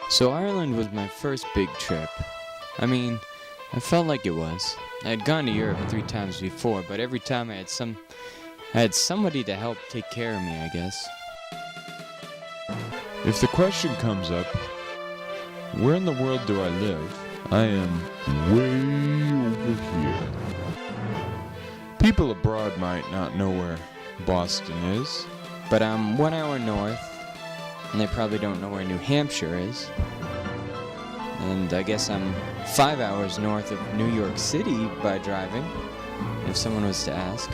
So Ireland was my first big trip. I mean, I felt like it was. I had gone to Europe 3 times before, but every time I had somebody to help take care of me, I guess. If the question comes up, where in the world do I live? I am way over here. People abroad might not know where Boston is. But I'm 1 hour north, and they probably don't know where New Hampshire is. And I guess I'm 5 hours north of New York City by driving, if someone was to ask.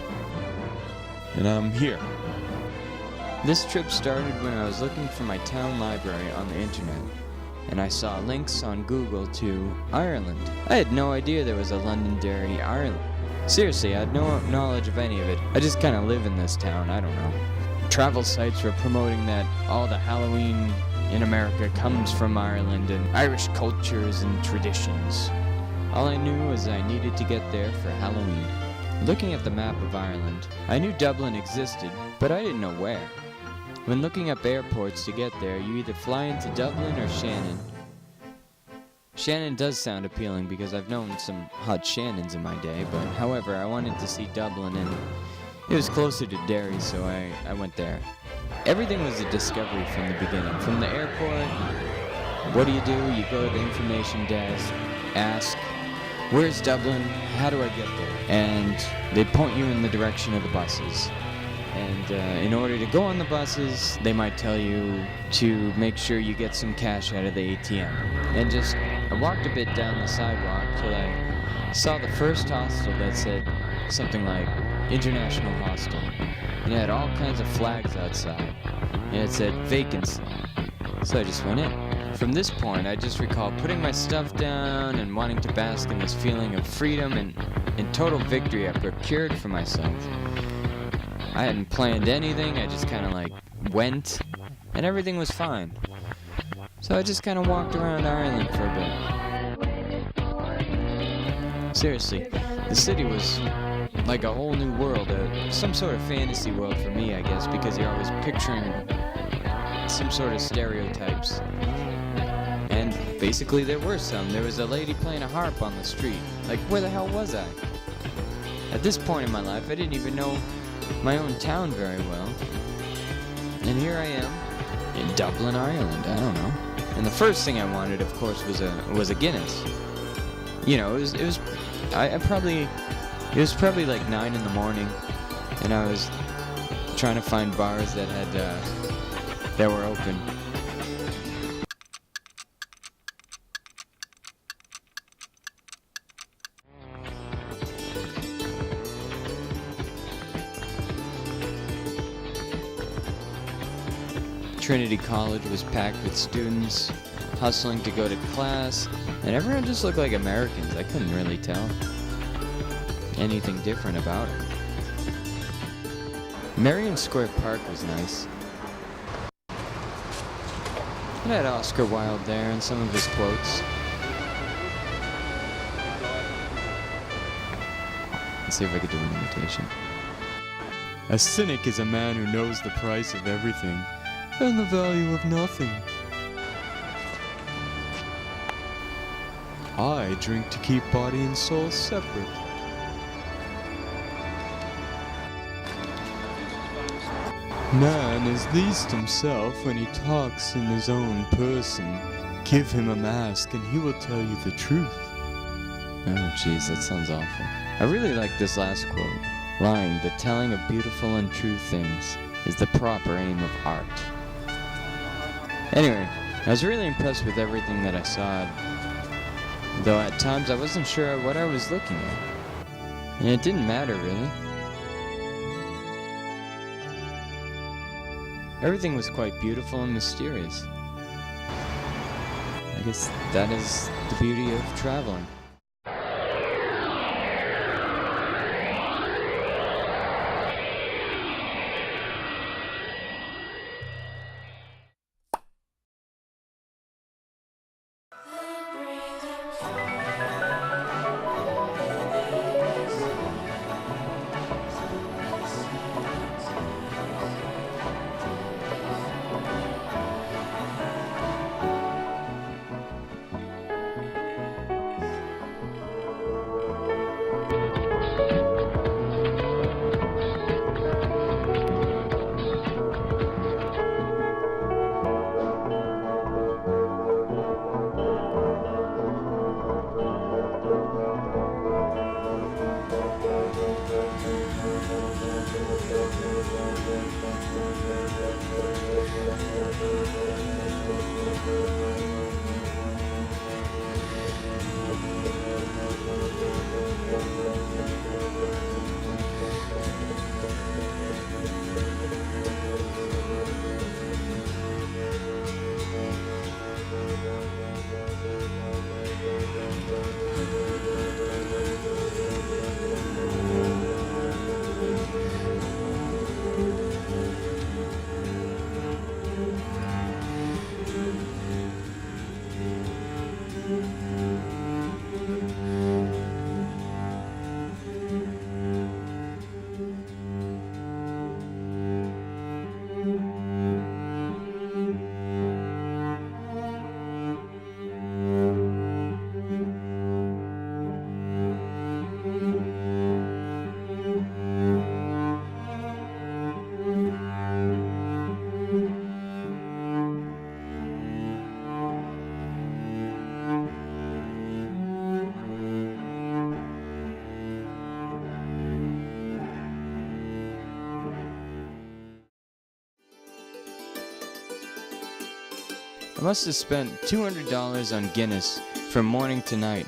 And I'm here. This trip started when I was looking for my town library on the internet, and I saw links on Google to Ireland. I had no idea there was a London, Derry, Ireland. Seriously, I had no knowledge of any of it. I just kind of live in this town, I don't know. Travel sites were promoting that all the Halloween in America comes from Ireland and Irish cultures and traditions. All I knew was I needed to get there for Halloween. Looking at the map of Ireland, I knew Dublin existed, but I didn't know where. When looking up airports to get there, you either fly into Dublin or Shannon. Shannon does sound appealing because I've known some hot Shannons in my day, but however, I wanted to see Dublin and it was closer to Derry, so I went there. Everything was a discovery from the beginning. From the airport, what do? You go to the information desk, ask, where's Dublin? How do I get there? And they point you in the direction of the buses. And in order to go on the buses, they might tell you to make sure you get some cash out of the ATM. And I walked a bit down the sidewalk till I saw the first hostel that said something like International Hostel. And it had all kinds of flags outside. And it said vacancy. So I just went in. From this point, I just recall putting my stuff down and wanting to bask in this feeling of freedom and total victory I procured for myself. I hadn't planned anything, I just kind of went, and everything was fine. So I just kind of walked around Ireland for a bit. Seriously, the city was like a whole new world, some sort of fantasy world for me, I guess, because you're always picturing some sort of stereotypes. And basically there were some. There was a lady playing a harp on the street. Like, where the hell was I? At this point in my life, I didn't even know my own town very well. And here I am in Dublin, Ireland. I don't know. And the first thing I wanted, of course, was a Guinness. You know, it was probably like 9 in the morning, and I was trying to find bars that were open. Trinity College was packed with students, hustling to go to class, and everyone just looked like Americans. I couldn't really tell anything different about it. Marion Square Park was nice. It had Oscar Wilde there and some of his quotes. Let's see if I could do an imitation. A cynic is a man who knows the price of everything and the value of nothing. I drink to keep body and soul separate. Man is least himself when he talks in his own person. Give him a mask and he will tell you the truth. Oh jeez, that sounds awful. I really like this last quote. Lying, the telling of beautiful and true things, is the proper aim of art. Anyway, I was really impressed with everything that I saw, though at times I wasn't sure what I was looking at. And it didn't matter, really. Everything was quite beautiful and mysterious. I guess that is the beauty of traveling. must have spent $200 on Guinness from morning to night.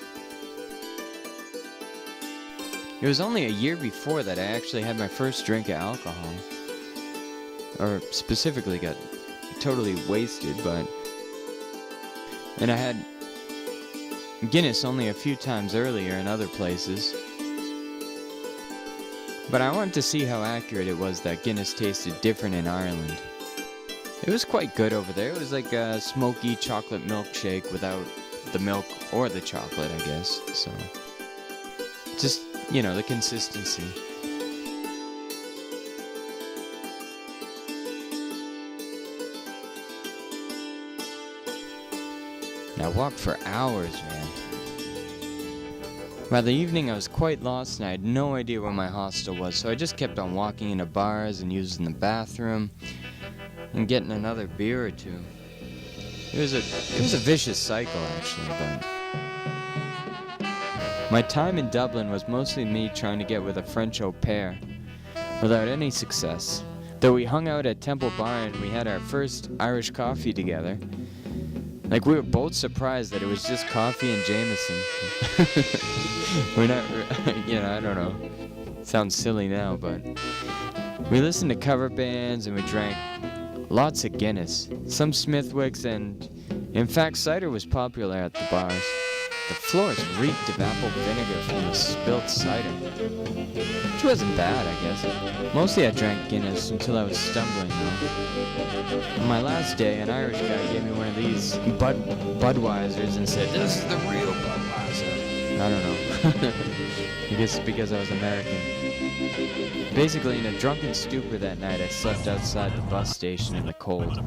It was only a year before that I actually had my first drink of alcohol. Or specifically got totally wasted, and I had Guinness only a few times earlier in other places. But I wanted to see how accurate it was that Guinness tasted different in Ireland. It was quite good over there. It was like a smoky chocolate milkshake without the milk or the chocolate, I guess. So, just, you know, the consistency. I walked for hours, man. By the evening, I was quite lost and I had no idea where my hostel was, so I just kept on walking into bars and using the bathroom and getting another beer or two. It was a vicious cycle, actually, but my time in Dublin was mostly me trying to get with a French au pair, without any success. Though we hung out at Temple Bar and we had our first Irish coffee together. Like, we were both surprised that it was just coffee and Jameson. We're not, you know, I don't know. It sounds silly now, but we listened to cover bands and we drank lots of Guinness, some Smithwicks, and in fact, cider was popular at the bars. The floors reeked of apple vinegar from the spilt cider, which wasn't bad, I guess. Mostly I drank Guinness until I was stumbling, though. On my last day, an Irish guy gave me one of these Budweisers and said, "This is the real Budweiser." I don't know. I guess it's because I was American. Basically, in a drunken stupor that night, I slept outside the bus station in the cold.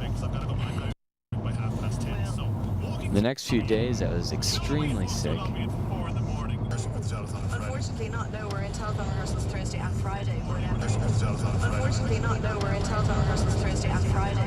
The next few days, I was extremely sick. Unfortunately not, no, we're in telephone rehearsals Thursday and Friday. Unfortunately not, no, we're in telephone rehearsals Thursday and Friday.